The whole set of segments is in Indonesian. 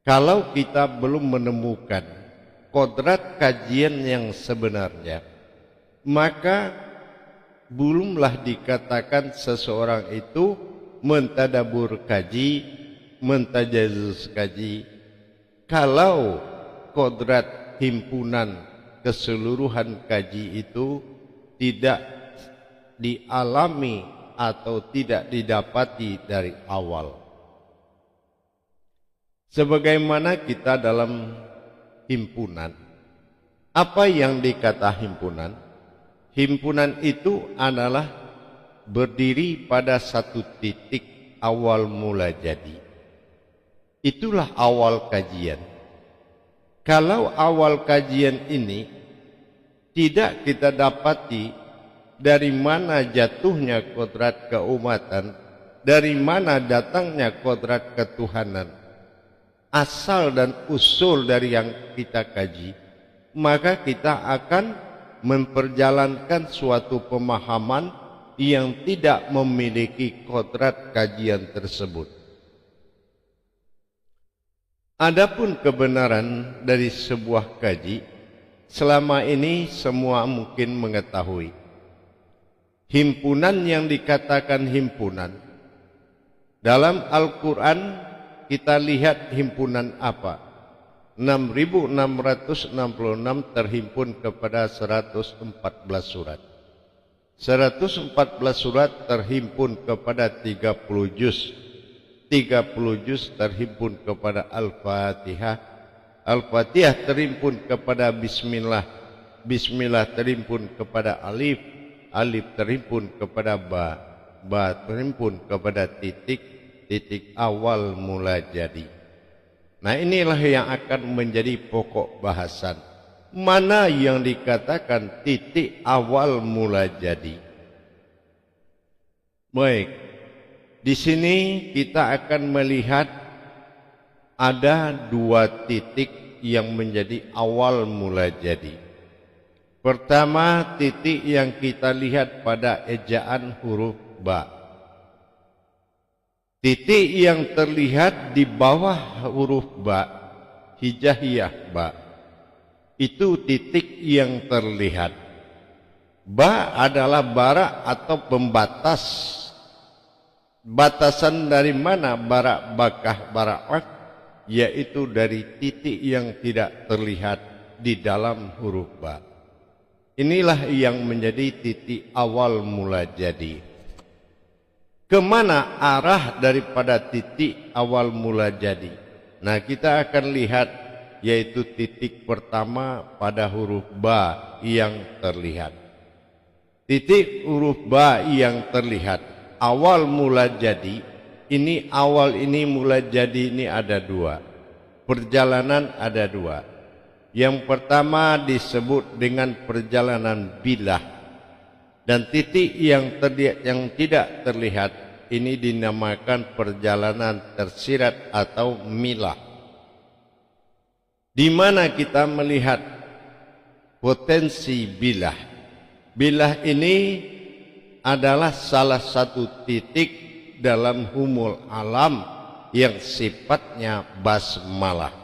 Kalau kita belum menemukan kodrat kajian yang sebenarnya, maka belumlah dikatakan seseorang itu mentadabur kaji, mentajazus kaji. Kalau kodrat himpunan keseluruhan kaji itu tidak dialami atau tidak didapati dari awal. Sebagaimana kita dalam himpunan, apa yang dikata himpunan? Himpunan itu adalah berdiri pada satu titik awal mula jadi. Itulah awal kajian. Kalau awal kajian ini tidak kita dapati dari mana jatuhnya kodrat keumatan, dari mana datangnya kodrat ketuhanan, asal dan usul dari yang kita kaji, maka kita akan memperjalankan suatu pemahaman yang tidak memiliki kodrat kajian tersebut. Adapun kebenaran dari sebuah kaji, selama ini semua mungkin mengetahui. Himpunan yang dikatakan himpunan, dalam Al-Quran kita lihat himpunan apa? 6.666 terhimpun kepada 114 surat. 114 surat terhimpun kepada 30 juz. 30 juz terhimpun kepada Al-Fatihah. Al-Fatihah terhimpun kepada Bismillah. Bismillah terhimpun kepada Alif. Alif terhimpun kepada Ba. Ba terhimpun kepada titik. Titik awal mula jadi. Nah, inilah yang akan menjadi pokok bahasan. Mana yang dikatakan titik awal mula jadi? Baik, di sini kita akan melihat ada dua titik yang menjadi awal mula jadi. Pertama, titik yang kita lihat pada ejaan huruf ba. Titik yang terlihat di bawah huruf ba, hijaiyah ba, itu titik yang terlihat. Ba adalah barak atau pembatas. Batasan dari mana barak bakah barak, yaitu dari titik yang tidak terlihat di dalam huruf ba. Inilah yang menjadi titik awal mula jadi. Kemana arah daripada titik awal mula jadi? Nah, kita akan lihat yaitu titik pertama pada huruf ba yang terlihat. Titik huruf ba yang terlihat awal mula jadi. Ini awal ini mula jadi ini ada dua. Perjalanan ada dua. Yang pertama disebut dengan perjalanan bilah. Dan titik yang tidak terlihat ini dinamakan perjalanan tersirat atau milah. Di mana kita melihat potensi bilah. Bilah ini adalah salah satu titik dalam humul alam yang sifatnya basmalah.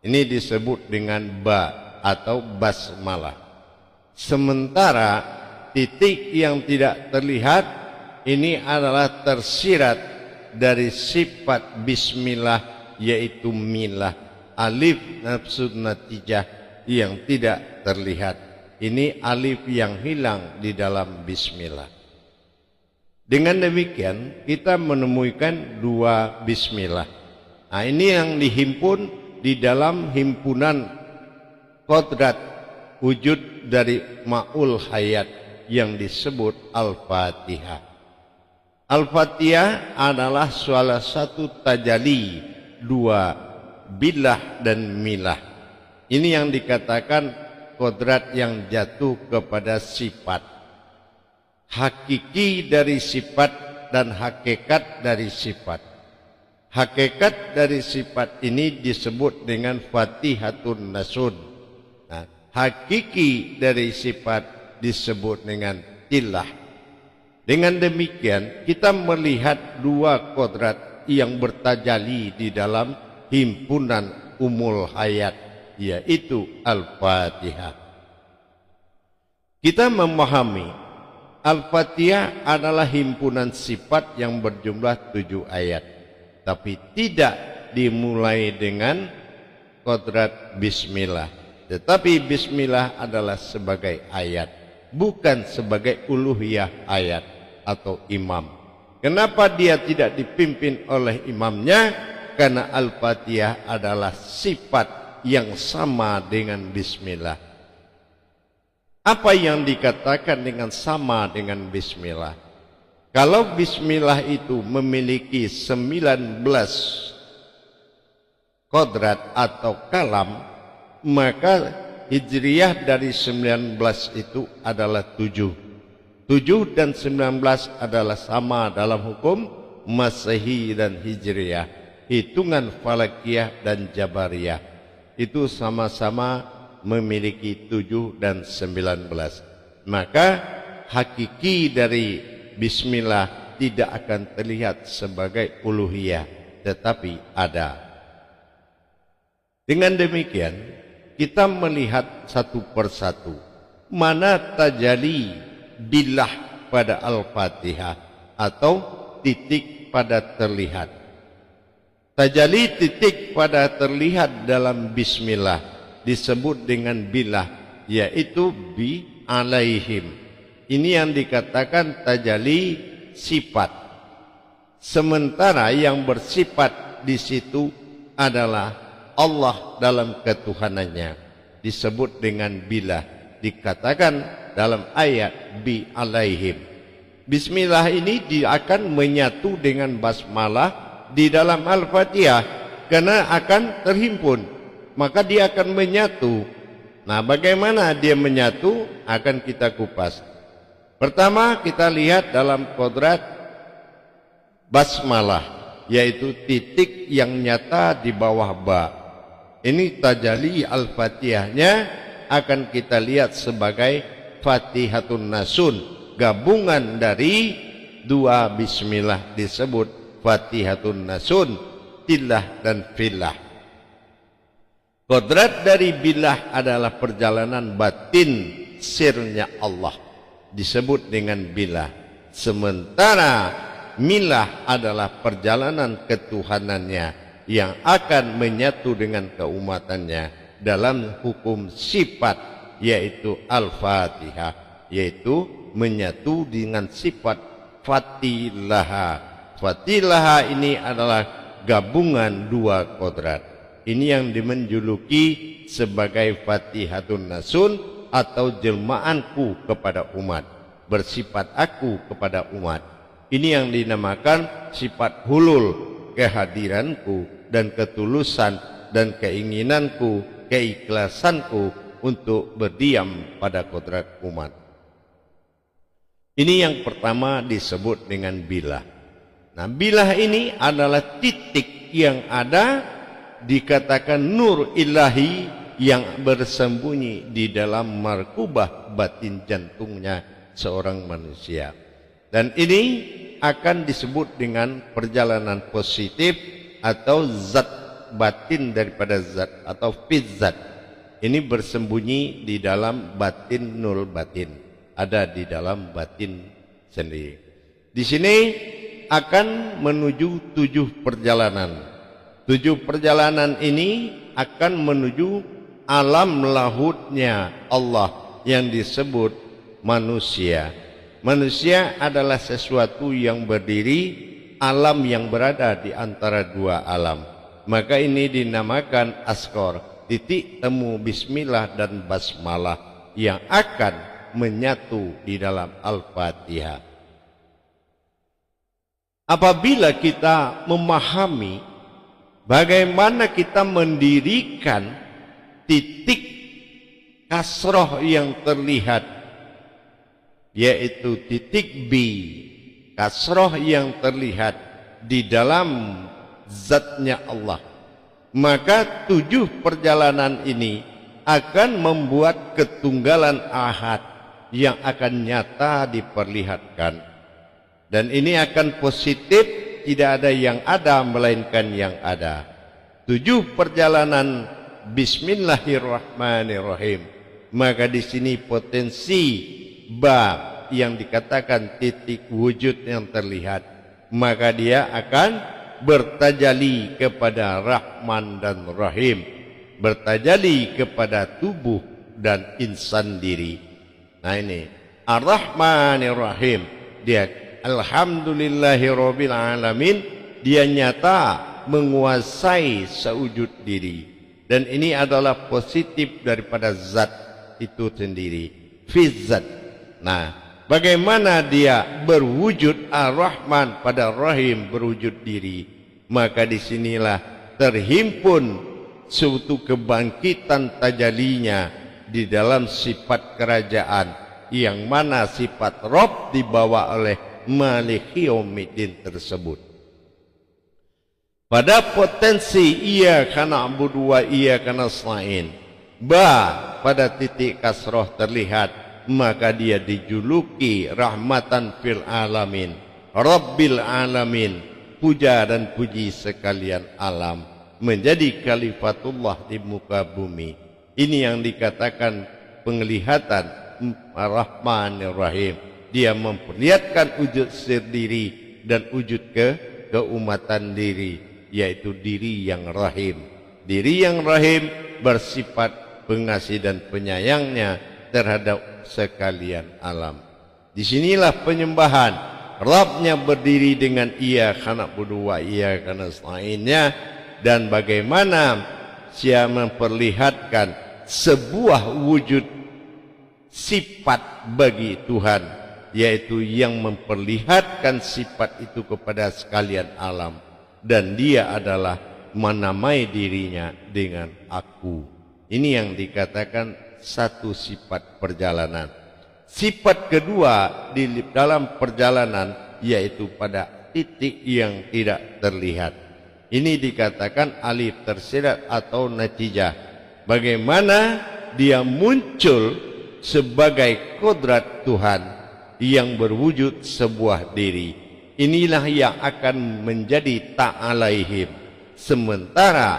Ini disebut dengan ba atau basmalah. Sementara titik yang tidak terlihat ini adalah tersirat dari sifat bismillah, yaitu milah, alif nafsu natijah yang tidak terlihat. Ini alif yang hilang di dalam bismillah. Dengan demikian kita menemukan dua bismillah. Nah, ini yang dihimpun di dalam himpunan kodrat wujud dari ma'ul hayat yang disebut Al-Fatihah. Al-Fatihah adalah salah satu tajali dua bilah dan milah. Ini yang dikatakan kodrat yang jatuh kepada sifat. Hakiki dari sifat dan hakikat dari sifat. Hakikat dari sifat ini disebut dengan Fatihatun Nasun. Nah, hakiki dari sifat disebut dengan tilah. Dengan demikian kita melihat dua kodrat yang bertajali di dalam himpunan umul hayat, yaitu Al-Fatihah. Kita memahami Al-Fatihah adalah himpunan sifat yang berjumlah 7 ayat, tapi tidak dimulai dengan kodrat bismillah, tetapi bismillah adalah sebagai ayat, bukan sebagai uluhiyah ayat atau imam. Kenapa dia tidak dipimpin oleh imamnya? Karena Al-Fatihah adalah sifat yang sama dengan bismillah. Apa yang dikatakan dengan sama dengan bismillah? Kalau bismillah itu memiliki 19 kodrat atau kalam, maka hijriyah dari 19 itu adalah 7. 7 dan 19 adalah sama dalam hukum Masehi dan Hijriyah. Hitungan Falakiyah dan Jabariyah itu sama-sama memiliki 7 dan 19. Maka hakiki dari bismillah tidak akan terlihat sebagai uluhiyah, tetapi ada. Dengan demikian kita melihat satu persatu mana tajalli billah pada Al-Fatihah atau titik pada terlihat. Tajalli titik pada terlihat dalam bismillah disebut dengan billah, yaitu bi alaihim. Ini yang dikatakan tajalli sifat. Sementara yang bersifat di situ adalah Allah dalam ketuhanannya, disebut dengan billah. Dikatakan dalam ayat bi alaihim. Bismillah ini dia akan menyatu dengan basmalah di dalam Al-Fatihah karena akan terhimpun, maka dia akan menyatu. Nah, bagaimana dia menyatu akan kita kupas. Pertama kita lihat dalam kodrat basmalah, yaitu titik yang nyata di bawah ba. Ini tajalli Al-Fatihahnya akan kita lihat sebagai Fatihatun Nasun, gabungan dari 2 bismillah disebut Fatihatun Nasun, tillah dan fillah. Kodrat dari billah adalah perjalanan batin sirnya Allah, disebut dengan billah. Sementara milah adalah perjalanan ketuhanannya yang akan menyatu dengan keumatannya dalam hukum sifat, yaitu Al-Fatihah, yaitu menyatu dengan sifat Fatilaha. Fatilaha ini adalah gabungan 2 kodrat. Ini yang dimenjuluki sebagai Fatihatun Nasun atau jelmaanku kepada umat, bersifat aku kepada umat. Ini yang dinamakan sifat hulul, kehadiranku dan ketulusan dan keinginanku, keikhlasanku untuk berdiam pada kodrat umat. Ini yang pertama disebut dengan billah. Nah, billah ini adalah titik yang ada, dikatakan nur ilahi yang bersembunyi di dalam markubah batin jantungnya seorang manusia. Dan ini akan disebut dengan perjalanan positif atau zat batin daripada zat atau fizzat. Ini bersembunyi di dalam batin nul batin, ada di dalam batin sendiri. Di sini akan menuju 7 perjalanan. 7 perjalanan ini akan menuju alam lahutnya Allah yang disebut manusia. Manusia adalah sesuatu yang berdiri, alam yang berada di antara 2 alam. Maka ini dinamakan askor, titik temu bismillah dan basmalah yang akan menyatu di dalam Al-Fatihah. Apabila kita memahami bagaimana kita mendirikan titik kasroh yang terlihat, yaitu titik B, kasroh yang terlihat di dalam zatnya Allah, maka 7 perjalanan ini akan membuat ketunggalan ahad yang akan nyata diperlihatkan. Dan ini akan positif, tidak ada yang ada melainkan yang ada. 7 perjalanan Bismillahirrahmanirrahim. Maka di sini potensi ba yang dikatakan titik wujud yang terlihat, maka dia akan bertajali kepada Rahman dan Rahim, bertajali kepada tubuh dan insan diri. Nah ini Ar-Rahmanir-Rahim, dia Alhamdulillahirabbil alamin, dia nyata menguasai sewujud diri, dan ini adalah positif daripada zat itu sendiri, fizzat. Nah, bagaimana dia berwujud Ar-Rahman pada Rahim berwujud diri, maka disinilah terhimpun suatu kebangkitan tajalinya di dalam sifat kerajaan, yang mana sifat Rabb dibawa oleh Maliki Yaumiddin tersebut. Pada potensi iyyaka na'budu wa iyyaka nasta'in, ba pada titik kasroh terlihat, maka dia dijuluki rahmatan fil alamin, Rabbil alamin, puja dan puji sekalian alam, menjadi khalifatullah di muka bumi. Ini yang dikatakan penglihatan Ar-Rahmanir Rahim. Dia memperlihatkan wujud sendiri dan wujud keumatan diri, yaitu diri yang rahim. Diri yang rahim bersifat pengasih dan penyayangnya terhadap sekalian alam. Disinilah penyembahan Rabbnya berdiri dengan iyyaka na'budu wa iyyaka nasta'innya, dan bagaimana dia memperlihatkan sebuah wujud sifat bagi Tuhan, yaitu yang memperlihatkan sifat itu kepada sekalian alam, dan dia adalah menamai dirinya dengan aku. Ini yang dikatakan satu sifat perjalanan. Sifat kedua di dalam perjalanan yaitu pada titik yang tidak terlihat. Ini dikatakan alif tersirat atau natijah. Bagaimana dia muncul sebagai kodrat Tuhan yang berwujud sebuah diri. Inilah yang akan menjadi ta'alaihim. Sementara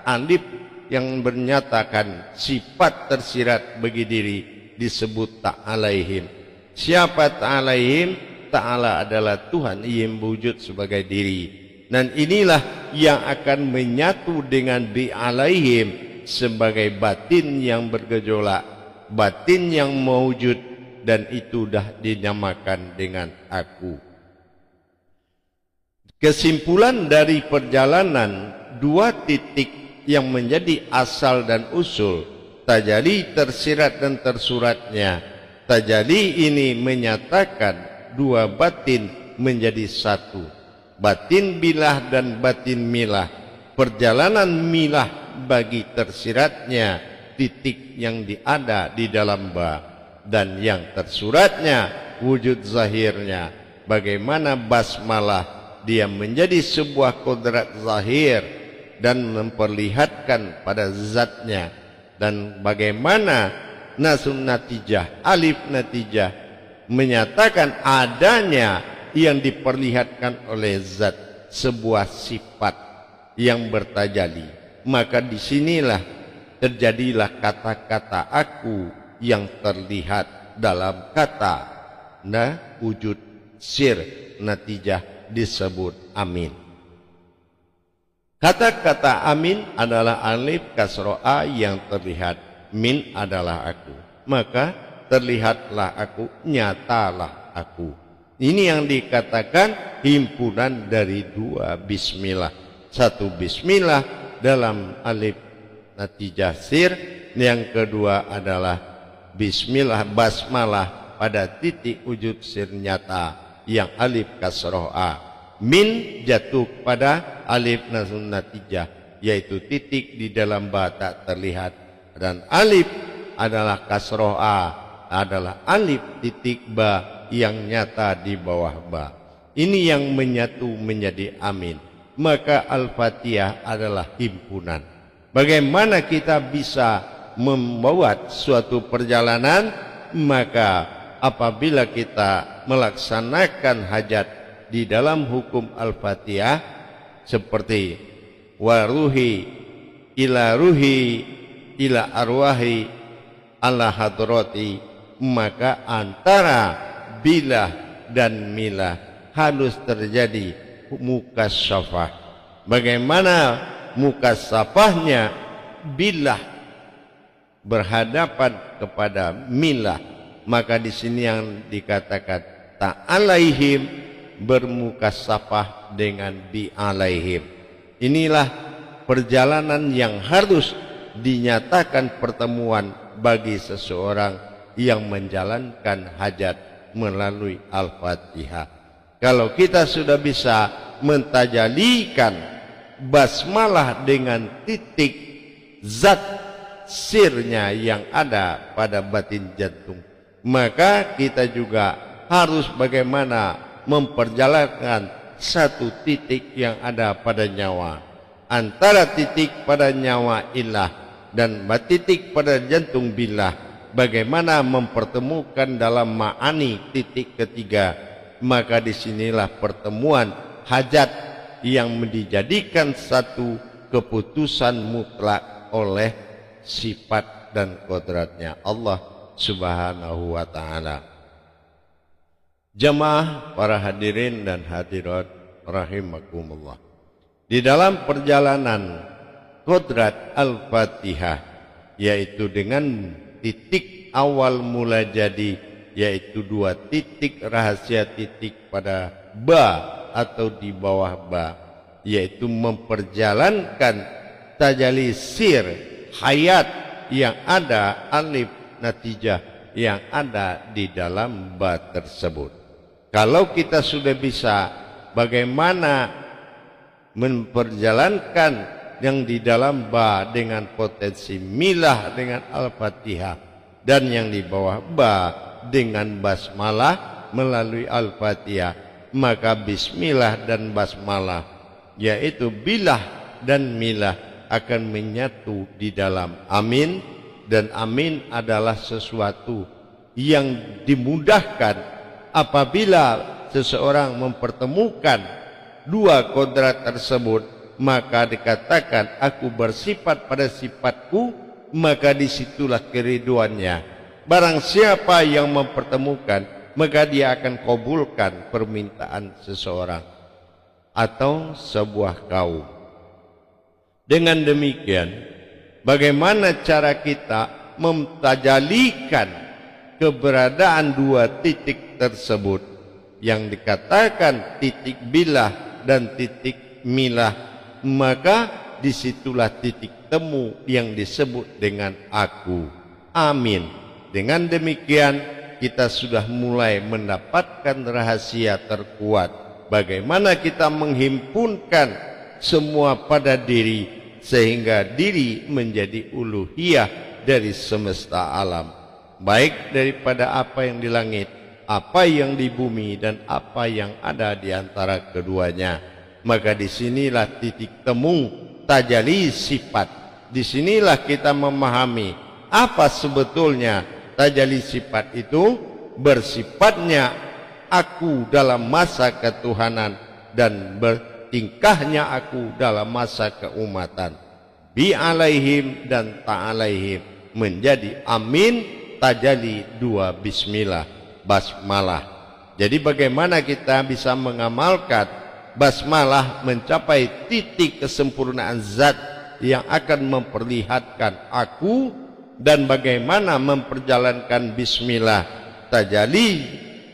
alif yang menyatakan sifat tersirat bagi diri disebut ta'alaihim. Siapa ta'alaihim? Ta'ala adalah Tuhan yang berwujud sebagai diri, dan inilah yang akan menyatu dengan bi'alaihim sebagai batin yang bergejolak, batin yang mewujud, dan itu dah dinamakan dengan aku. Kesimpulan dari perjalanan dua titik yang menjadi asal dan usul, tajali tersirat dan tersuratnya. Tajali ini menyatakan dua batin menjadi satu, batin bilah dan batin milah. Perjalanan milah bagi tersiratnya titik yang ada di dalam ba, dan yang tersuratnya wujud zahirnya. Bagaimana basmalah dia menjadi sebuah kodrat zahir dan memperlihatkan pada zatnya, dan bagaimana nasun natijah, alif natijah menyatakan adanya yang diperlihatkan oleh zat, sebuah sifat yang bertajali. Maka disinilah terjadilah kata-kata aku yang terlihat dalam kata wujud sir natijah disebut amin. Kata-kata amin adalah alif kasroh a yang terlihat, min adalah aku, maka terlihatlah aku, nyatalah aku. Ini yang dikatakan himpunan dari dua bismillah. Satu bismillah dalam alif natijah sir, yang kedua adalah bismillah basmalah pada titik wujud sir nyata yang alif kasroh a. Min jatuh pada alif nasun natijah, yaitu titik di dalam ba tak terlihat, dan alif adalah kasroh a, adalah alif titik ba yang nyata di bawah ba. Ini yang menyatu menjadi amin. Maka Al-Fatihah adalah himpunan. Bagaimana kita bisa membuat suatu perjalanan? Maka apabila kita melaksanakan hajat di dalam hukum Al-Fatihah, seperti wa ruhi ila arwahi ala hadrati, maka antara bilah dan milah harus terjadi mukasyafah. Bagaimana mukasyafahnya? Bilah berhadapan kepada milah, maka di sini yang dikatakan ta'alaihim, bermukasyafah dengan bi'alaihim. Inilah perjalanan yang harus dinyatakan pertemuan bagi seseorang yang menjalankan hajat melalui Al-Fatihah. Kalau kita sudah bisa mentajalikan basmalah dengan titik zat sirnya yang ada pada batin jantung, maka kita juga harus bagaimana memperjalankan satu titik yang ada pada nyawa. Antara titik pada nyawa ilah dan titik pada jantung billah, bagaimana mempertemukan dalam ma'ani titik ketiga, maka disinilah pertemuan hajat yang dijadikan satu keputusan mutlak oleh sifat dan kodratnya Allah Subhanahu wa ta'ala. Jamaah para hadirin dan hadirat rahimakumullah, di dalam perjalanan kodrat Al-Fatihah, yaitu dengan titik awal mula jadi, yaitu dua titik rahasia titik pada ba atau di bawah ba, yaitu memperjalankan tajali sir hayat yang ada, alif natijah yang ada di dalam ba tersebut. Kalau kita sudah bisa bagaimana memperjalankan yang di dalam ba dengan potensi milah dengan Al-Fatihah, dan yang di bawah ba dengan basmalah melalui Al-Fatihah, maka bismillah dan basmalah, yaitu bilah dan milah, akan menyatu di dalam amin. Dan amin adalah sesuatu yang dimudahkan apabila seseorang mempertemukan dua kodrat tersebut, maka dikatakan aku bersifat pada sifatku, maka disitulah keriduannya. Barang siapa yang mempertemukan, maka dia akan kabulkan permintaan seseorang atau sebuah kaum. Dengan demikian, bagaimana cara kita mentajalikan keberadaan dua titik tersebut yang dikatakan titik bilah dan titik milah, maka disitulah titik temu yang disebut dengan aku. Amin. Dengan demikian kita sudah mulai mendapatkan rahasia terkuat, bagaimana kita menghimpunkan semua pada diri, sehingga diri menjadi uluhiyah dari semesta alam, baik daripada apa yang di langit, apa yang di bumi, dan apa yang ada di antara keduanya. Maka disinilah titik temu tajali sifat. Disinilah kita memahami apa sebetulnya tajali sifat itu. Bersifatnya aku dalam masa ketuhanan dan bertingkahnya aku dalam masa keumatan. Bi alaihim dan ta'alaihim menjadi amin tajali dua bismillah basmalah. Jadi bagaimana kita bisa mengamalkan basmalah mencapai titik kesempurnaan zat yang akan memperlihatkan aku, dan bagaimana memperjalankan bismillah tajali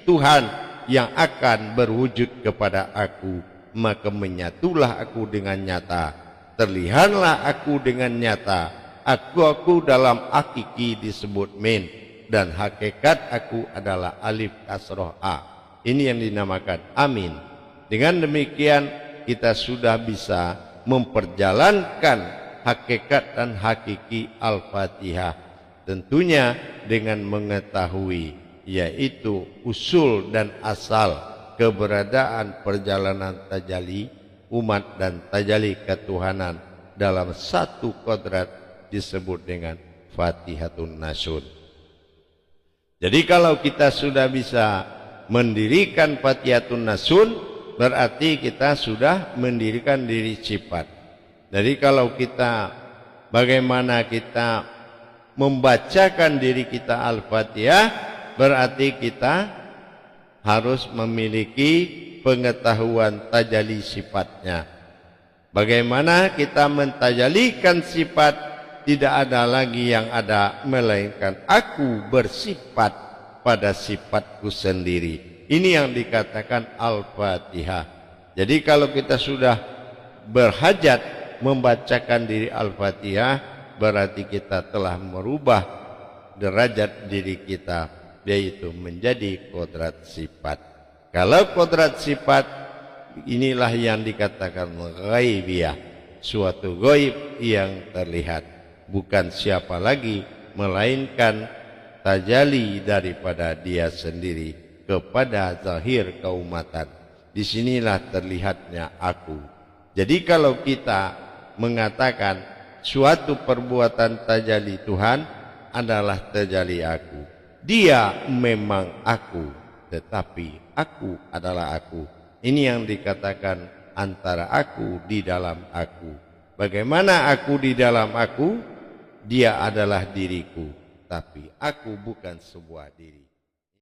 Tuhan yang akan berwujud kepada aku, maka menyatulah aku dengan nyata, terlihatlah aku dengan nyata, aku dalam hakiki disebut min, dan hakikat aku adalah alif kasroh a. Ini yang dinamakan amin. Dengan demikian kita sudah bisa memperjalankan hakikat dan hakiki Al-Fatihah, tentunya dengan mengetahui yaitu usul dan asal keberadaan perjalanan tajali umat dan tajali ketuhanan dalam satu kodrat disebut dengan Fatihatun Nasun. Jadi kalau kita sudah bisa mendirikan Fatihatun Nasun, berarti kita sudah mendirikan diri sifat. Jadi kalau bagaimana kita membacakan diri kita Al-Fatihah, berarti kita harus memiliki pengetahuan tajalli sifatnya. Bagaimana kita mentajalikan sifat, tidak ada lagi yang ada melainkan aku bersifat pada sifatku sendiri. Ini yang dikatakan Al-Fatihah. Jadi kalau kita sudah berhajat membacakan diri Al-Fatihah, berarti kita telah merubah derajat diri kita, yaitu menjadi kodrat sifat. Kalau kodrat sifat, inilah yang dikatakan ghaibiyah, suatu ghaib yang terlihat, bukan siapa lagi melainkan tajalli daripada dia sendiri kepada zahir keumatan. Disinilah terlihatnya aku. Jadi kalau kita mengatakan suatu perbuatan tajalli Tuhan adalah tajalli aku, dia memang aku, tetapi aku adalah aku. Ini yang dikatakan antara aku di dalam aku. Bagaimana aku di dalam aku? Dia adalah diriku, tapi aku bukan sebuah diri.